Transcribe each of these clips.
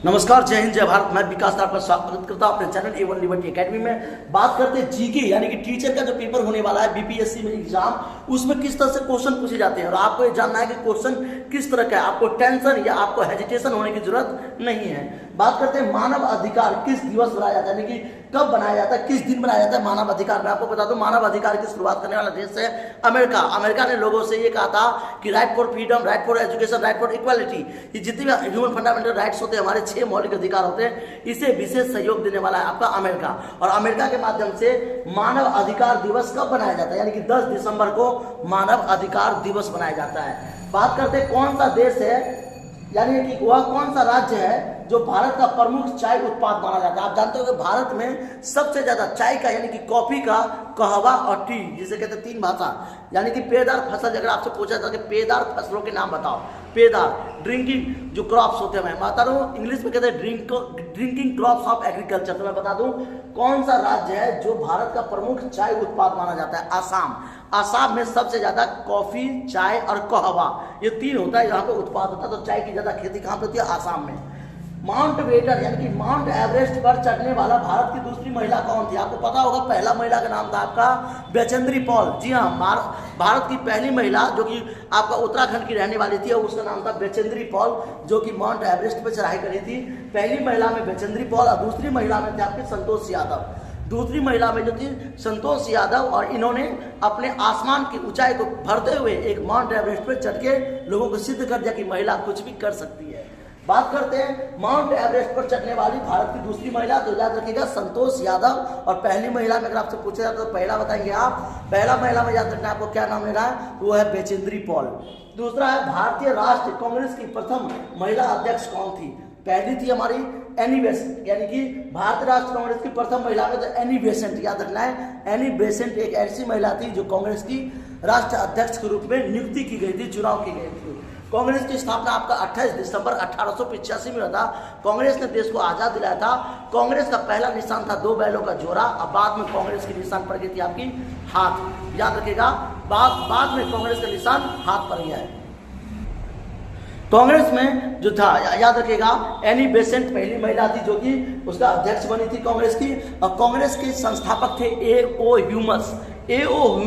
नमस्कार, जय हिंद, जय भारत। मैं विकास आपका स्वागत करता हूं अपने चैनल A1 लिबर्टी एकेडमी में। बात करते हैं जीके यानी कि टीचर का जो पेपर होने वाला है बीपीएससी में एग्जाम, उसमें किस तरह से क्वेश्चन पूछे जाते हैं और आपको ये जानना है कि क्वेश्चन किस तरह का है। आपको टेंशन या आपको हेजिटेशन होने की जरूरत नहीं है। बात करते हैं मानव अधिकार किस दिवस बनाया जाता है, यानी कि कब बनाया जाता है, किस दिन बनाया जाता है मानव अधिकार। मैं आपको बता दूं, मानव अधिकार की शुरुआत करने वाला देश है अमेरिका। अमेरिका ने लोगों से ये कहा था कि right for freedom, right for education, right for equality, ये जितने भी ह्यूमन फंडामेंटल राइट्स होते हैं, हमारे 6 मौलिक अधिकार होते हैं, इसे विशेष सहयोग देने वाला है आपका अमेरिका। और अमेरिका के माध्यम से मानव अधिकार दिवस कब बनाया जाता है, यानी कि 10 दिसंबर को मानव अधिकार दिवस बनाया जाता है। बात करते हैं कौन सा देश है, यानी कि वह कौन सा राज्य है जो भारत का प्रमुख चाय उत्पाद माना जाता है। आप जानते हो कि भारत में सबसे ज्यादा चाय का, यानी कि कॉफी का, कहवा और टी, जिसे कहते हैं 3 भाषा, यानी कि पेदार फसल। अगर आपसे पूछा जाता है कि पेदार फसलों के नाम बताओ, पेदार ड्रिंकिंग जो क्रॉप्स होते हैं, मैं बता रहा हूँ इंग्लिश में कहते हैं ड्रिंकिंग क्रॉप्स ऑफ एग्रीकल्चर। तो मैं बता दूं कौन सा राज्य है जो भारत का प्रमुख चाय उत्पाद माना जाता है, आसाम। आसाम में सबसे ज्यादा कॉफी, चाय और कहवा, ये 3 होता है यहाँ पे उत्पाद होता है। तो चाय की ज्यादा खेती कहाँ पे होती है, आसाम में। माउंट वेटर यानी कि माउंट एवरेस्ट पर चढ़ने वाला भारत की दूसरी महिला कौन थी, आपको पता होगा। पहला महिला का नाम था आपका बैचेंद्री पॉल। जी हाँ, भारत की पहली महिला जो कि आपका उत्तराखंड की रहने वाली थी, उसका नाम था बैचेंद्री पॉल, जो कि माउंट एवरेस्ट पर चढ़ाई करी थी। पहली महिला में बैचेंद्री पॉल और दूसरी महिला में थे आपके संतोष यादव। दूसरी महिला में जो थी संतोष यादव, और इन्होंने अपने आसमान की ऊंचाई को भरते हुए एक माउंट एवरेस्ट पर चढ़ के लोगों को सिद्ध कर दिया कि महिला कुछ भी कर सकती है। बात करते हैं माउंट एवरेस्ट पर चढ़ने वाली भारत की दूसरी महिला, तो याद रखिएगा संतोष यादव। और पहली महिला में अगर आपसे पूछा जाता तो पहला बताएंगे आप। पहला महिला में याद रखना आपको क्या नाम लेना है, वो है बैचेंद्री पॉल। दूसरा है भारतीय राष्ट्रीय कांग्रेस की प्रथम महिला अध्यक्ष कौन थी। पहली थी हमारी एनी बेसेंट, यानी कि भारतीय राष्ट्रीय कांग्रेस की प्रथम महिला में तो एनी बेसेंट याद रखना है। एनी बेसेंट एक ऐसी महिला थी जो कांग्रेस की राष्ट्रीय अध्यक्ष के रूप में नियुक्ति की गई थी, चुनाव की गई थी। कांग्रेस की स्थापना आपका 28 दिसंबर 1885 में हुआ था। कांग्रेस ने देश को आजाद दिलाया था। कांग्रेस का पहला निशान था 2 बैलों का जोड़ा, और बाद में कांग्रेस की निशान पड़ गई थी आपकी हाथ। याद रखिएगा, बाद में कांग्रेस का निशान हाथ पड़ गया है। कांग्रेस में जो था, याद रखिएगा, एनी बेसेंट पहली महिला थी जो कि उसका अध्यक्ष बनी थी कांग्रेस की। और कांग्रेस के संस्थापक थे A.O.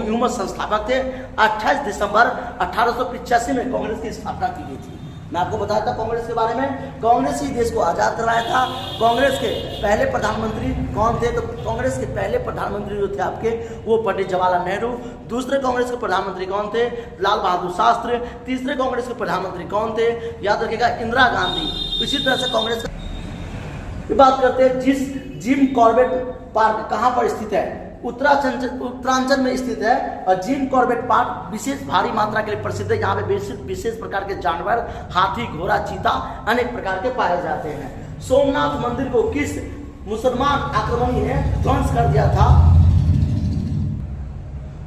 ह्यूमस संस्थापक थे। 28 दिसंबर 1885 में कांग्रेस की स्थापना की गई थी। मैं आपको बताया था कांग्रेस के बारे में। कांग्रेस ही देश को आजाद कराया था। कांग्रेस के पहले प्रधानमंत्री कौन थे, तो कांग्रेस के पहले प्रधानमंत्री जो थे आपके, वो पंडित जवाहरलाल नेहरू। दूसरे कांग्रेस के प्रधानमंत्री कौन थे, लाल बहादुर शास्त्री। तीसरे कांग्रेस के प्रधानमंत्री कौन थे, याद रखिएगा, इंदिरा गांधी। इसी तरह से कांग्रेस की बात करते हैं, जिम कॉर्बेट पार्क कहाँ पर स्थित है, उत्तरांचल में स्थित है। और जिम कॉर्बेट पार्क विशेष भारी मात्रा के लिए प्रसिद्ध है। यहाँ पे विशेष प्रकार के जानवर, हाथी, घोड़ा, चीता, अनेक प्रकार के पाए जाते हैं। सोमनाथ मंदिर को किस मुसलमान आक्रमणी ने ध्वंस कर दिया था,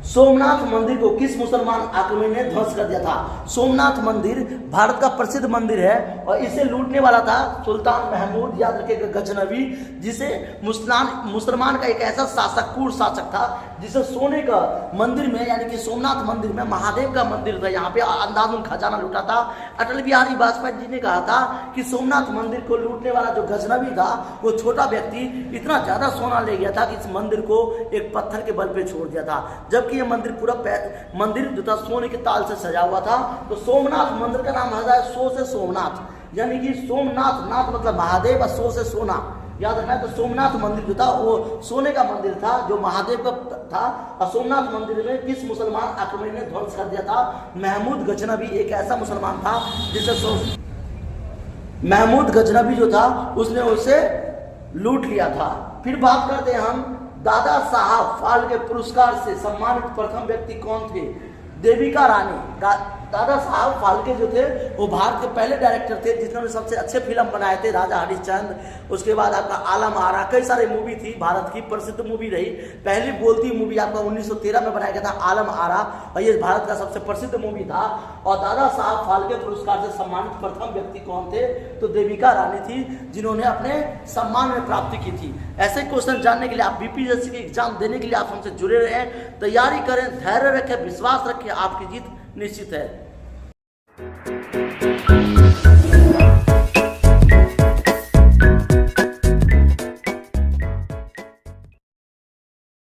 सोमनाथ मंदिर को किस मुसलमान आक्रमणी ने ध्वंस कर दिया था। सोमनाथ मंदिर भारत का प्रसिद्ध मंदिर है और इसे लूटने वाला था सुल्तान महमूद, याद रखिएगा, गजनवी, जिसे मुसलमान का एक ऐसा शासक, क्रूर शासक था, जिसे सोने का मंदिर में, यानी कि सोमनाथ मंदिर में महादेव का मंदिर था, यहाँ पे अंदाज़ुन खजाना लूटा था। अटल बिहारी वाजपेयी जी ने कहा था कि सोमनाथ मंदिर को लूटने वाला जो गजनवी था, वो छोटा व्यक्ति इतना ज्यादा सोना ले गया था कि इस मंदिर को एक पत्थर के बल पे छोड़ दिया था। जबकि ये मंदिर पूरा मंदिर जो था सोने के ताल से सजा हुआ था। तो सोमनाथ मंदिर का नाम है सो से सोमनाथ, यानी कि सोमनाथ, नाथ मतलब महादेव और सो से सोना, याद रखना है। तो सोमनाथ मंदिर जो था वो सोने का मंदिर था जो महादेव का था। और सोमनाथ मंदिर में किस मुसलमान आक्रमणी ने ध्वंस कर दिया था, महमूद गजनवी। एक ऐसा मुसलमान था जिसे महमूद गजनवी जो था उसने उसे लूट लिया था। फिर बात करते हैं हम, दादा साहब फाल्के पुरस्कार से सम्मानित प्रथम व्यक्ति कौन थे, देविका रानी। दादा साहब फाल्के जो थे वो भारत के पहले डायरेक्टर थे जिन्होंने सबसे अच्छे फिल्म बनाए थे, राजा हरिश्चंद्र, उसके बाद आपका आलम आरा, कई सारे मूवी थी, भारत की प्रसिद्ध मूवी रही। पहली बोलती मूवी आपका 1913 में बनाया गया था, आलम आरा, और ये भारत का सबसे प्रसिद्ध मूवी था। और दादा साहब फाल्के पुरस्कार से सम्मानित प्रथम व्यक्ति कौन थे, तो देविका रानी थी, जिन्होंने अपने सम्मान में प्राप्ति की थी। ऐसे क्वेश्चन जानने के लिए, आप बीपीएससी के एग्जाम देने के लिए आप हमसे जुड़े रहें, तैयारी करें, धैर्य रखें, विश्वास रखें, आपकी जीत निश्चित है।